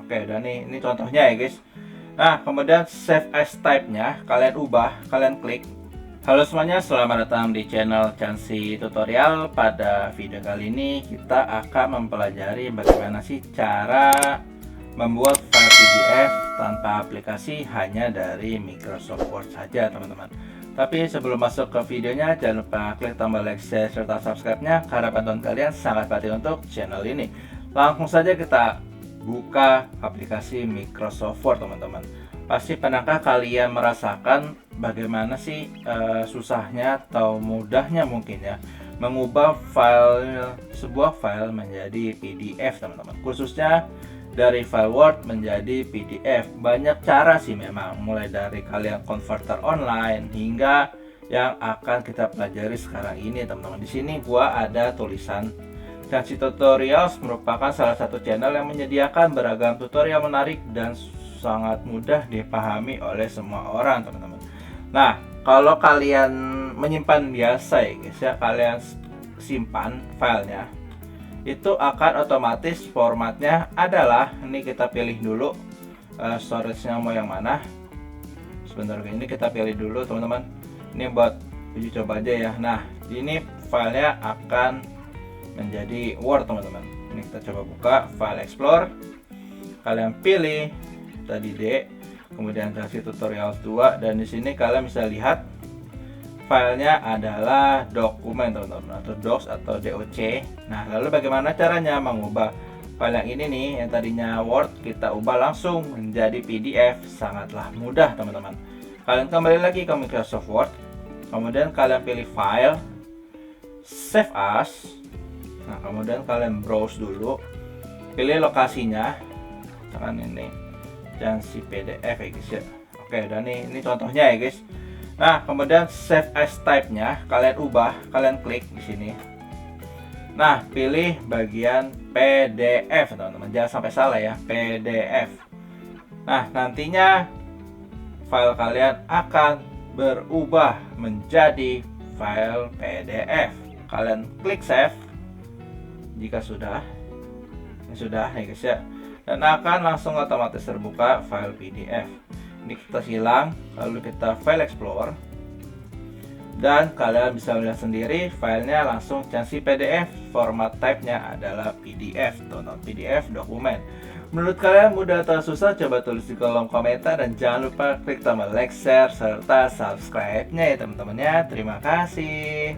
Oke, udah nih, ini contohnya ya guys. Nah, kemudian save as type-nya kalian ubah, kalian klik. Halo semuanya, selamat datang di channel Chansi Tutorial. Pada video kali ini kita akan mempelajari bagaimana sih cara membuat file PDF tanpa aplikasi hanya dari Microsoft Word saja, teman-teman. Tapi sebelum masuk ke videonya, jangan lupa klik tombol like, share, serta subscribe-nya karena bantuan kalian sangat penting untuk channel ini. Langsung saja kita buka aplikasi Microsoft Word, teman-teman. Pasti pernahkah kalian merasakan bagaimana sih susahnya atau mudahnya mungkin ya mengubah sebuah file menjadi PDF, teman-teman, khususnya dari file Word menjadi PDF. Banyak cara sih memang, mulai dari kalian converter online hingga yang akan kita pelajari sekarang ini, teman-teman. Di sini gua ada tulisan Chansi Tutorials merupakan salah satu channel yang menyediakan beragam tutorial menarik dan sangat mudah dipahami oleh semua orang, teman-teman. Nah, kalau kalian menyimpan biasa ya guys ya, kalian simpan filenya, itu akan otomatis formatnya adalah, ini kita pilih dulu storage-nya mau yang mana. Sebentar, ini kita pilih dulu teman-teman. Ini buat uji coba aja ya. Nah, ini filenya akan menjadi Word, teman-teman. Ini kita coba buka file Explorer. Kalian pilih tadi D, kemudian kasih tutorial 2, dan di sini kalian bisa lihat filenya adalah dokumen, teman-teman, atau docs atau doc. Nah, lalu bagaimana caranya mengubah file yang ini nih, yang tadinya Word kita ubah langsung menjadi PDF? Sangatlah mudah, teman-teman. Kalian kembali lagi ke Microsoft Word, kemudian kalian pilih file, save as. Nah, kemudian kalian browse dulu, pilih lokasinya, tekan ini Chansi PDF ya guys ya. Oke, udah nih, ini contohnya ya guys. Nah, kemudian save as type-nya kalian ubah, kalian klik di sini. Nah, pilih bagian PDF, teman-teman. Jangan sampai salah ya, PDF. Nah, nantinya file kalian akan berubah menjadi file PDF. Kalian klik save jika sudah. Ini sudah ya guys ya. Dan akan langsung otomatis terbuka file PDF. Ini kita silang, lalu kita file Explorer, dan kalian bisa lihat sendiri filenya langsung Chansi PDF. Format type-nya adalah PDF, teman-teman, PDF dokumen. Menurut kalian mudah atau susah? Coba tulis di kolom komentar, dan jangan lupa klik tombol like, share, serta subscribe-nya ya teman-teman ya. Terima kasih.